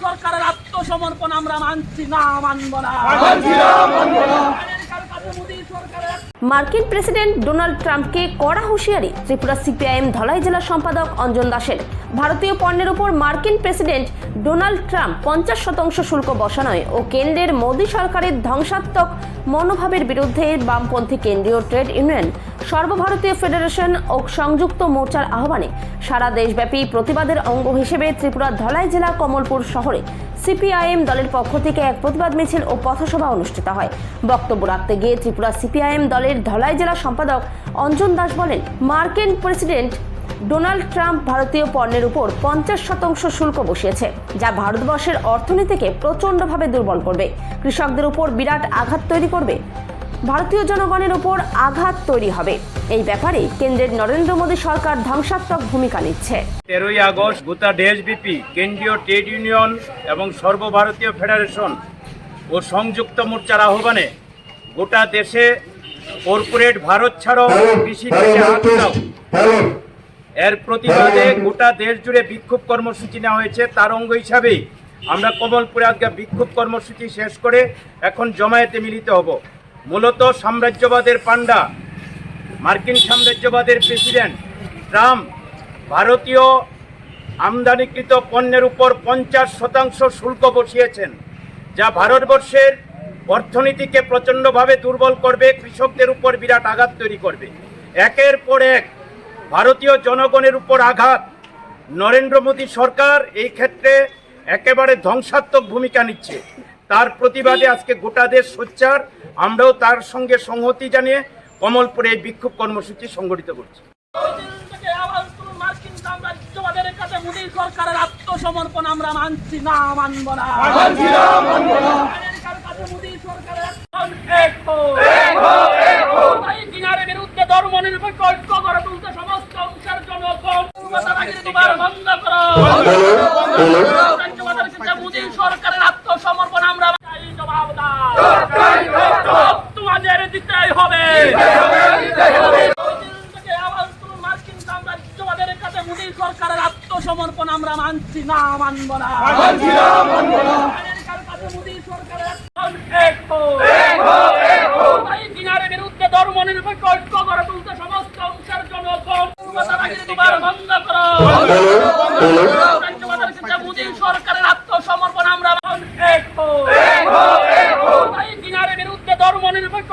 সরকারের আত্মসমর্পণ আমরা মানছি না, মানব না। মার্কিন প্রেসিডেন্ট ডোনাল্ড ট্রাম্পকে কড়া হুঁশিয়ারি ত্রিপুরা সিপিআইএম ধলাই জেলা সম্পাদক অঞ্জন দাসের। ভারতীয় পণ্যের উপর মার্কিন প্রেসিডেন্ট ডোনাল্ড ট্রাম্প 50% শুল্ক বসানোয় ও কেন্দ্রের মোদী সরকারের ধ্বংসাত্মক মনোভাবের বিরুদ্ধে বামপন্থী কেন্দ্রীয় ট্রেড ইউনিয়ন সর্বভারতীয় ফেডারেশন ও সংযুক্ত মোর্চার আহ্বানে সারা দেশব্যাপী প্রতিবাদের অঙ্গ হিসেবে ত্রিপুরার ধলাই জেলা কমলপুর শহরে সিপিআইএম দলের পক্ষ থেকে এক প্রতিবাদ মিছিল ও পথসভা অনুষ্ঠিত হয়। বক্তব্য রাখতে গিয়ে ত্রিপুরা সিপিআইএম দলের ধলাই জেলা সম্পাদক অঞ্জন দাস বলেন, মার্কিন প্রেসিডেন্ট ডোনাল্ড ট্রাম্প ভারতীয় পণ্যের উপর 50% শুল্ক বসিয়েছে, যা ভারতবর্ষের অর্থনীতিকে প্রচণ্ডভাবে দুর্বল করবে, কৃষকদের উপর বিরাট আঘাত তৈরি করবে, ভারতীয় জনগণের উপর আঘাত তৈরি হবে। এই ব্যাপারে কেন্দ্রের নরেন্দ্র মোদী সরকার ধ্বংসাত্মক ভূমিকা নিচ্ছে। 13ই আগস্ট গোটা দেশব্যাপী কেন্দ্রীয় ট্রেড ইউনিয়ন এবং সর্বভারতীয় ফেডারেশন ও সংযুক্ত মোর্চার আহ্বানে গোটা দেশে কর্পোরেট ভারত ছাড়াও কৃষি থেকে হাত দাও এর প্রতিবাদে গোটা দেশ জুড়ে বিক্ষোভ কর্মসূচি নেওয়া হয়েছে। তার অঙ্গ হিসাবেই আমরা কমলপুরে আজকে বিক্ষোভ কর্মসূচি শেষ করে এখন জমায়েতে মিলিত হব। মূলত সাম্রাজ্যবাদের পান্ডা মার্কিন সাম্রাজ্যবাদের প্রেসিডেন্ট ট্রাম্প ভারতীয় আমদানিকৃত পণ্যের উপর 50% শুল্ক বসিয়েছেন, যা ভারতবর্ষের অর্থনীতিকে প্রচণ্ডভাবে দুর্বল করবে, কৃষকদের উপর বিরাট আঘাত তৈরি করবে। একের পর এক ভারতীয় জনগণের উপর আঘাত। নরেন্দ্র মোদী সরকার এই ক্ষেত্রে একেবারে ধ্বংসাত্মক ভূমিকা নিচ্ছে। তার প্রতিবাদে আজকে গোটা দেশ সোচ্চার। আমরাও তার সঙ্গে সংহতি জানিয়ে কমলপুরে এই বিক্ষোভ কর্মসূচি সংগঠিত করছি। মার্কিন সাম্রাজ্যবাদের কাছে মোদী সরকারের আত্মসমর্পণ আমরা মানছি না, মানব না। আমেরিকার কাছে মোদী সরকারের বিরুদ্ধে ধর্মনিরপেক্ষ ঐক্য গড়ে তুলতে সমস্ত অংশের জনগণ বন্ধ করো। মোদী সরকারের আত্মসমর্পণ আমরা জবাব দাও, তোমাদের দিতেই হবে। মার্কিন সাম্রাজ্যবাদের কাছে মোদী সরকারের আত্মসমর্পণ আমরা মানছি না, মানব না। আমেরিকার কাছে মোদী সরকারের বিরুদ্ধে ধর্মনিরপেক্ষ ঐক্য গড়ে তুলতে সমস্ত অংশের জনগণ বন্ধ করো। মোদী সরকারের আত্মসমর্পণ আমরা বিরুদ্ধে ধর্মনিরপেক্ষ